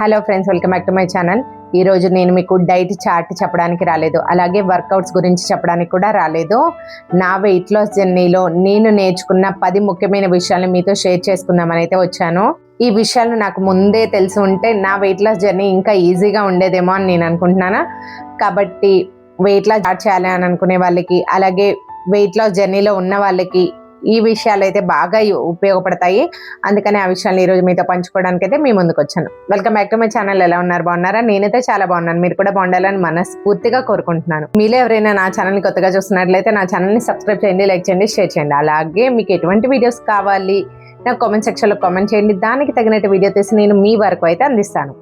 Hello friends, welcome back to my channel. ఈరోజు నేను మీకు డైట్ చార్ట్ చెప్పడానికి రాలేదు, అలాగే వర్కౌట్స్ గురించి చెప్పడానికి కూడా రాలేదు. నా వెయిట్ లాస్ జర్నీలో నేను నేర్చుకున్న 10 ముఖ్యమైన విషయాలను మీతో షేర్ చేసుకుందామని అయితే వచ్చాను. ఈ విషయాలు నాకు ముందే తెలిసి ఉంటే నా వెయిట్ లాస్ జర్నీ ఇంకా ఈజీగా ఉండేదేమో అని నేను అనుకుంటున్నాను. కాబట్టి వెయిట్ లాస్ స్టార్ట్ చేయాలి అని అనుకునే వాళ్ళకి, అలాగే వెయిట్ లాస్ జర్నీలో ఉన్న వాళ్ళకి ఈ విషయాలు అయితే బాగా ఉపయోగపడతాయి. అందుకని ఆ విషయాలు ఈరోజు మీతో పంచుకోవడానికి అయితే మీ ముందుకు వచ్చాను. Welcome back to my channel. ఎలా ఉన్నారు? బాగున్నారా? నేనైతే చాలా బాగున్నాను. మీరు కూడా బాగుండాలని మనస్ఫూర్తిగా కోరుకుంటున్నాను. మీలో ఎవరైనా నా ఛానల్ని కొత్తగా చూస్తున్నట్లయితే నా ఛానల్ని సబ్స్క్రైబ్ చేయండి, లైక్ చేయండి, షేర్ చేయండి. అలాగే మీకు ఎటువంటి వీడియోస్ కావాలి నాకు కామెంట్ సెక్షన్లో కామెంట్ చేయండి. దానికి తగినట్టు వీడియో తీసి నేను మీ వరకు అయితే అందిస్తాను.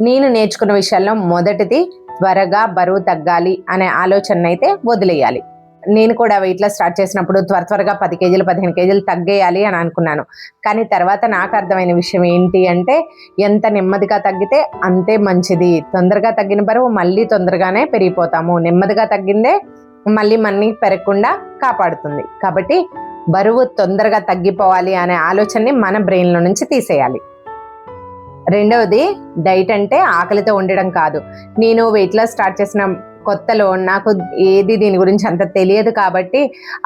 నేను నేర్చుకున్న విషయాల్లో మొదటిది, త్వరగా బరువు తగ్గాలి అనే ఆలోచన అయితే వదిలేయాలి. నేను కూడా వెయిట్ లాస్ స్టార్ట్ చేసినప్పుడు త్వరగా 10 కేజీలు 15 కేజీలు తగ్గేయాలి అని అనుకున్నాను. కానీ తర్వాత నాకు అర్థమైన విషయం ఏంటి అంటే, ఎంత నెమ్మదిగా తగ్గితే అంతే మంచిది. తొందరగా తగ్గిన బరువు మళ్ళీ తొందరగానే పెరిగిపోతాము. నెమ్మదిగా తగ్గిందే మళ్ళీ పెరగకుండా కాపాడుతుంది. కాబట్టి బరువు తొందరగా తగ్గిపోవాలి అనే ఆలోచనని మన బ్రెయిన్లో నుంచి తీసేయాలి. రెండవది, డైట్ అంటే ఆకలితో ఉండడం కాదు. నేను వెయిట్ లాస్ స్టార్ట్ చేసిన కొత్తలో నాకు దీని గురించి అంత తెలియదు కాబట్టి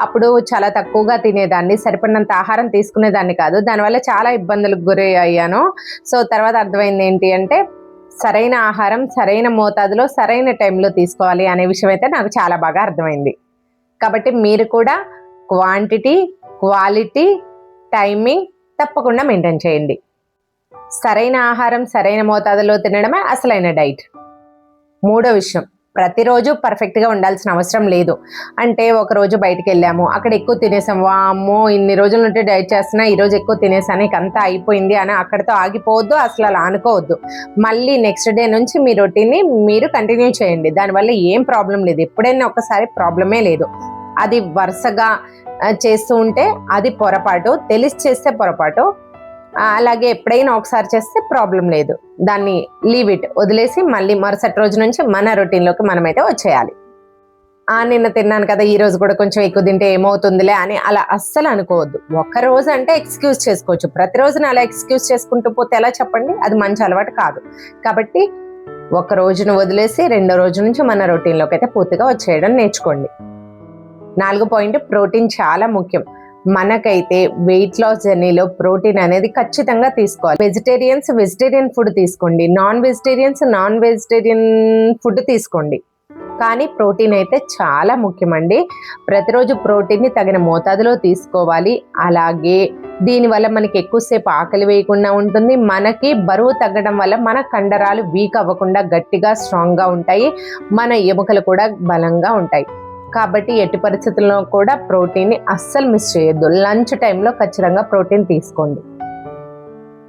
అప్పుడు చాలా తక్కువగా తినేదాన్ని, సరిపడినంత ఆహారం తీసుకునేదాన్ని కాదు. దానివల్ల చాలా ఇబ్బందులకు గురి అయ్యాను. సో తర్వాత అర్థమైంది ఏంటి అంటే, సరైన ఆహారం సరైన మోతాదులో సరైన టైంలో తీసుకోవాలి అనే విషయం అయితే నాకు చాలా బాగా అర్థమైంది. కాబట్టి మీరు కూడా క్వాంటిటీ, క్వాలిటీ, టైమింగ్ తప్పకుండా మెయింటైన్ చేయండి. సరైన ఆహారం సరైన మోతాదులో తినడమే అసలైన డైట్. మూడో విషయం, ప్రతిరోజు పర్ఫెక్ట్గా ఉండాల్సిన అవసరం లేదు. అంటే ఒకరోజు బయటికి వెళ్ళాము, అక్కడ ఎక్కువ తినేసాం, వామ్మో ఇన్ని రోజుల నుండి డైట్ చేస్తున్నా ఈరోజు ఎక్కువ తినేసాను, ఇక అంతా అయిపోయింది అని అక్కడితో ఆగిపోవద్దు, అసలు అలా అనుకోవద్దు. మళ్ళీ నెక్స్ట్ డే నుంచి మీ రొటీన్ని మీరు కంటిన్యూ చేయండి. దానివల్ల ఏం ప్రాబ్లం లేదు. ఎప్పుడైనా ఒకసారి ప్రాబ్లమే లేదు. అది వరుసగా చేస్తూ ఉంటే అది పొరపాటు, తెలిసి చేస్తే పొరపాటు. అలాగే ఎప్పుడైనా ఒకసారి చేస్తే ప్రాబ్లం లేదు. దాన్ని లీవ్ ఇట్, వదిలేసి మళ్ళీ మరుసటి రోజు నుంచి మన రొటీన్లోకి మనమైతే వచ్చేయాలి. నిన్న తిన్నాను కదా, ఈ రోజు కూడా కొంచెం ఎక్కువ తింటే ఏమవుతుందిలే అని అలా అస్సలు అనుకోవద్దు. ఒక్కరోజు అంటే ఎక్స్క్యూజ్ చేసుకోవచ్చు, ప్రతిరోజున అలా ఎక్స్క్యూజ్ చేసుకుంటూ పోతే ఎలా చెప్పండి? అది మంచి అలవాటు కాదు. కాబట్టి ఒక రోజును వదిలేసి రెండో రోజు నుంచి మన రొటీన్లోకి అయితే పూర్తిగా వచ్చేయడం నేర్చుకోండి. 4వ పాయింట్, ప్రోటీన్ చాలా ముఖ్యం. మనకైతే వెయిట్ లాస్ జర్నీలో ప్రోటీన్ అనేది ఖచ్చితంగా తీసుకోవాలి. వెజిటేరియన్ ఫుడ్ తీసుకోండి, నాన్ వెజిటేరియన్ ఫుడ్ తీసుకోండి. కానీ ప్రోటీన్ అయితే చాలా ముఖ్యమండి. ప్రతిరోజు ప్రోటీన్ని తగిన మోతాదులో తీసుకోవాలి. అలాగే దీనివల్ల మనకి ఎక్కువసేపు ఆకలి వేయకుండా ఉంటుంది. మనకి బరువు తగ్గడం వల్ల మన కండరాలు వీక్ అవ్వకుండా గట్టిగా స్ట్రాంగ్గా ఉంటాయి. మన ఎముకలు కూడా బలంగా ఉంటాయి. కాబట్టి ఎట్టి పరిస్థితుల్లో కూడా ప్రోటీన్ని అస్సలు మిస్ చేయొద్దు. లంచ్ టైంలో ఖచ్చితంగా ప్రోటీన్ తీసుకోండి.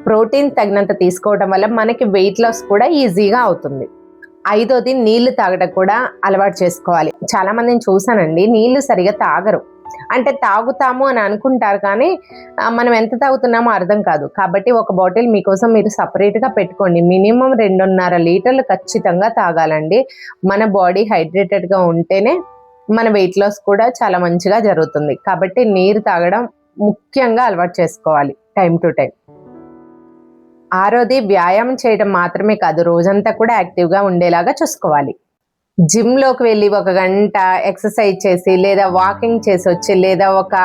ప్రోటీన్ తగినంత తీసుకోవడం వల్ల మనకి వెయిట్ లాస్ కూడా ఈజీగా అవుతుంది. 5వది, నీళ్లు తాగడం కూడా అలవాటు చేసుకోవాలి. చాలా మందిని చూసానండి, నీళ్లు సరిగా తాగరు. అంటే తాగుతాము అని అనుకుంటారు, కానీ మనం ఎంత తాగుతున్నామో అర్థం కాదు. కాబట్టి ఒక బాటిల్ మీకోసం మీరు సపరేట్గా పెట్టుకోండి. మినిమం 2.5 లీటర్లు ఖచ్చితంగా తాగాలండి. మన బాడీ హైడ్రేటెడ్గా ఉంటేనే మన వెయిట్ లాస్ కూడా చాలా మంచిగా జరుగుతుంది. కాబట్టి నీరు తాగడం ముఖ్యంగా అలవాటు చేసుకోవాలి టైం టు టైం. 6వది, వ్యాయామం చేయడం మాత్రమే కాదు, రోజంతా కూడా యాక్టివ్గా ఉండేలాగా చూసుకోవాలి. జిమ్లోకి వెళ్ళి 1 గంట ఎక్సర్సైజ్ చేసి, లేదా వాకింగ్ చేసి వచ్చి, లేదా ఒక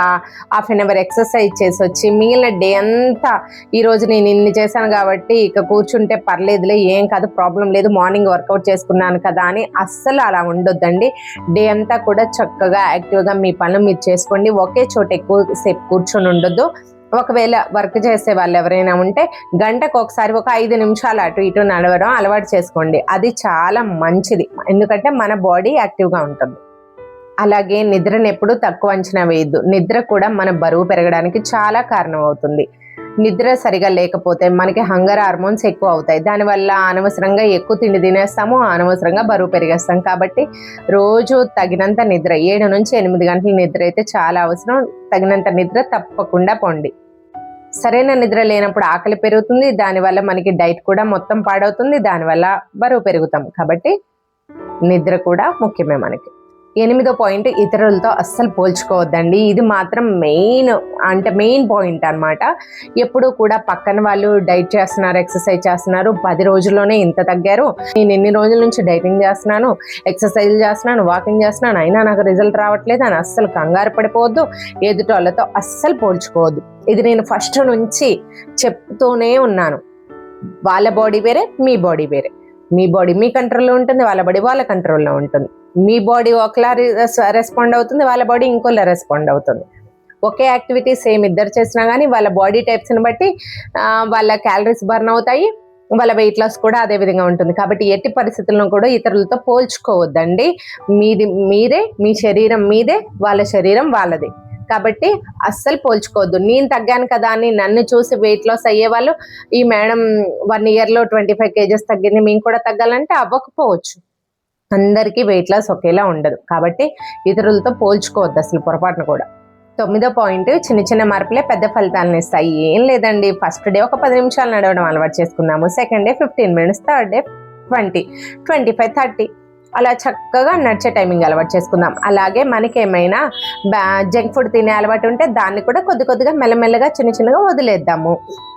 హాఫ్ అన్ అవర్ ఎక్సర్సైజ్ చేసి వచ్చి, మిగిలిన డే అంతా ఈరోజు నేను ఇన్ని చేశాను కాబట్టి ఇక కూర్చుంటే పర్లేదులే, ఏం కాదు, ప్రాబ్లం లేదు, మార్నింగ్ వర్కౌట్ చేసుకున్నాను కదా అని అస్సలు అలా ఉండొద్దండి. డే అంతా కూడా చక్కగా యాక్టివ్గా మీ పనులు మీరు చేసుకోండి. ఒకే చోట ఎక్కువసేపు కూర్చొని ఉండొద్దు. ఒకవేళ వర్క్ చేసే వాళ్ళు ఎవరైనా ఉంటే గంటకు ఒకసారి ఒక 5 నిమిషాలు అటు ఇటు నడవడం అలవాటు చేసుకోండి. అది చాలా మంచిది, ఎందుకంటే మన బాడీ యాక్టివ్గా ఉంటుంది. అలాగే నిద్రను ఎప్పుడూ తక్కువ అంచనా వేయద్దు. నిద్ర కూడా మన బరువు పెరగడానికి చాలా కారణం అవుతుంది. నిద్ర సరిగా లేకపోతే మనకి హంగర్ హార్మోన్స్ ఎక్కువ అవుతాయి. దానివల్ల అనవసరంగా ఎక్కువ తిండి తినేస్తాము, అనవసరంగా బరువు పెరిగేస్తాం. కాబట్టి రోజు తగినంత నిద్ర, 7 నుంచి 8 గంటల నిద్ర అయితే చాలా అవసరం. తగినంత నిద్ర తప్పకుండా పోండి. సరైన నిద్ర లేనప్పుడు ఆకలి పెరుగుతుంది, దానివల్ల మనకి డైట్ కూడా మొత్తం పాడవుతుంది, దానివల్ల బరువు పెరుగుతాం. కాబట్టి నిద్ర కూడా ముఖ్యమే మనకి. 8వ పాయింట్, ఇతరులతో అస్సలు పోల్చుకోవద్దండి. ఇది మాత్రం మెయిన్ పాయింట్ అన్నమాట. ఎప్పుడు కూడా పక్కన వాళ్ళు డైట్ చేస్తున్నారు, ఎక్సర్సైజ్ చేస్తున్నారు, 10 రోజుల్లోనే ఇంత తగ్గారు, నేను ఎన్ని రోజుల నుంచి డైటింగ్ చేస్తున్నాను, ఎక్సర్సైజ్ చేస్తున్నాను, వాకింగ్ చేస్తున్నాను, అయినా నాకు రిజల్ట్ రావట్లేదు అని అస్సలు కంగారు పడిపోవద్దు. ఎదుటి వాళ్ళతో అస్సలు పోల్చుకోవద్దు. ఇది నేను ఫస్ట్ నుంచి చెప్తూనే ఉన్నాను. వాళ్ళ బాడీ వేరే, మీ బాడీ వేరే. మీ బాడీ మీ కంట్రోల్లో ఉంటుంది, వాళ్ళ బాడీ వాళ్ళ కంట్రోల్లో ఉంటుంది. మీ బాడీ ఒకలా రెస్పాండ్ అవుతుంది, వాళ్ళ బాడీ ఇంకోలా రెస్పాండ్ అవుతుంది. ఒకే యాక్టివిటీ సేమ్ ఇద్దరు చేసినా కానీ వాళ్ళ బాడీ టైప్స్ని బట్టి వాళ్ళ క్యాలరీస్ బర్న్ అవుతాయి, వాళ్ళ వెయిట్ లాస్ కూడా అదే విధంగా ఉంటుంది. కాబట్టి ఎట్టి పరిస్థితులను కూడా ఇతరులతో పోల్చుకోవద్దండి. మీది మీరే, మీ శరీరం మీదే, వాళ్ళ శరీరం వాళ్ళదే. కాబట్టి అస్సలు పోల్చుకోవద్దు. నేను తగ్గాను కదా అని నన్ను చూసి వెయిట్ లాస్ అయ్యేవాళ్ళు, ఈ మేడం 1 ఇయర్లో 25 kgs తగ్గింది, మేము కూడా తగ్గాలంటే అవ్వకపోవచ్చు. అందరికీ వెయిట్ లాస్ ఒకేలా ఉండదు. కాబట్టి ఇతరులతో పోల్చుకోవద్దు అసలు పొరపాటును కూడా. 9వ పాయింట్, చిన్న మార్పులే పెద్ద ఫలితాలను ఇస్తాయి. ఏం లేదండి, ఫస్ట్ డే ఒక 10 నిమిషాలు నడవడం అలవాటు చేసుకుందాము, second day 15 minutes, third day 20, 25, 30 అలా చక్కగా నడిచే టైమింగ్ అలవాటు చేసుకుందాం. అలాగే మనకేమైనా జంక్ ఫుడ్ తినే అలవాటు ఉంటే దాన్ని కూడా కొద్దిగా మెల్లమెల్లగా చిన్నగా వదిలేద్దాము.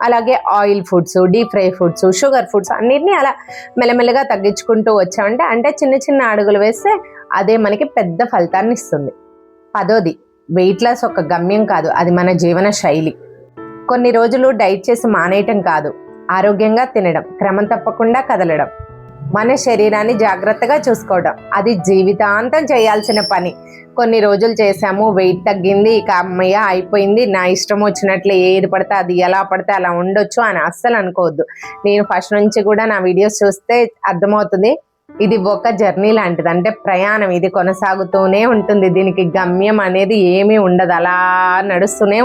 అలాగే oil foods, deep fry foods, sugar foods అన్నిటినీ అలా మెల్లమెల్లగా తగ్గించుకుంటూ వచ్చామంటే, అంటే చిన్న అడుగులు వేస్తే అదే మనకి పెద్ద ఫలితాన్ని ఇస్తుంది. 10వది, వెయిట్ లాస్ ఒక గమ్యం కాదు, అది మన జీవన శైలి. కొన్ని రోజులు డైట్ చేసి మానేయటం కాదు, ఆరోగ్యంగా తినడం, క్రమం తప్పకుండా కదలడం, మన శరీరాన్ని జాగ్రత్తగా చూసుకోవడం, అది జీవితాంతం చేయాల్సిన పని. కొన్ని రోజులు చేసాము, వెయిట్ తగ్గింది, ఇక అమ్మయ్య అయిపోయింది, నా ఇష్టం వచ్చినట్లు ఏది పడితే అది ఎలా పడితే అలా ఉండొచ్చు అని అస్సలు అనుకోవద్దు. నేను ఫస్ట్ నుంచి కూడా నా వీడియోస్ చూస్తే అర్థమవుతుంది, ఇది ఒక జర్నీ లాంటిది, అంటే ప్రయాణం, ఇది కొనసాగుతూనే ఉంటుంది. దీనికి గమ్యం అనేది ఏమీ ఉండదు, అలా నడుస్తూనే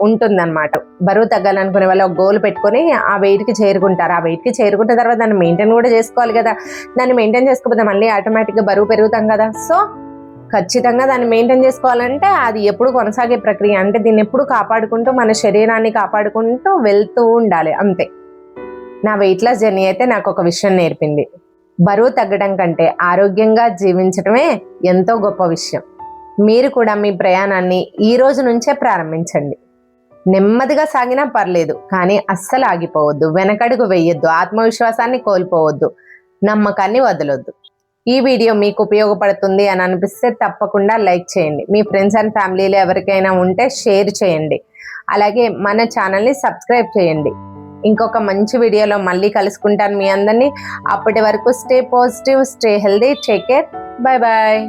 ఉంటుంది అనమాట. బరువు తగ్గాలనుకునే వాళ్ళు ఒక గోల్ పెట్టుకొని ఆ వెయిట్కి చేరుకుంటారు. ఆ వెయిట్కి చేరుకున్న తర్వాత దాన్ని మెయింటైన్ కూడా చేసుకోవాలి కదా. దాన్ని మెయింటైన్ చేసుకోకపోతే మళ్ళీ ఆటోమేటిక్గా బరువు పెరుగుతాం కదా. సో ఖచ్చితంగా దాన్ని మెయింటైన్ చేసుకోవాలంటే అది ఎప్పుడు కొనసాగే ప్రక్రియ. అంటే దీన్ని ఎప్పుడు కాపాడుకుంటూ, మన శరీరాన్ని కాపాడుకుంటూ వెళ్తూ ఉండాలి, అంతే. నా వెయిట్ లాస్ జర్నీ అయితే నాకు ఒక విషయం నేర్పింది, బరువు తగ్గడం కంటే ఆరోగ్యంగా జీవించడమే ఎంతో గొప్ప విషయం. మీరు కూడా మీ ప్రయాణాన్ని ఈ రోజు నుంచే ప్రారంభించండి. నెమ్మదిగా సాగినా పర్లేదు, కానీ అస్సలు ఆగిపోవద్దు, వెనకడుగు వేయొద్దు, ఆత్మవిశ్వాసాన్ని కోల్పోవద్దు, నమ్మకాన్ని వదలొద్దు. ఈ వీడియో మీకు ఉపయోగపడుతుంది అని అనిపిస్తే తప్పకుండా లైక్ చేయండి. మీ ఫ్రెండ్స్ అండ్ ఫ్యామిలీలో ఎవరికైనా ఉంటే షేర్ చేయండి. అలాగే మన ఛానల్ని సబ్స్క్రైబ్ చేయండి. ఇంకొక మంచి వీడియోలో మళ్ళీ కలుసుకుంటాను మీ అందరినీ. అప్పటి వరకు stay positive, stay healthy, take care, bye bye.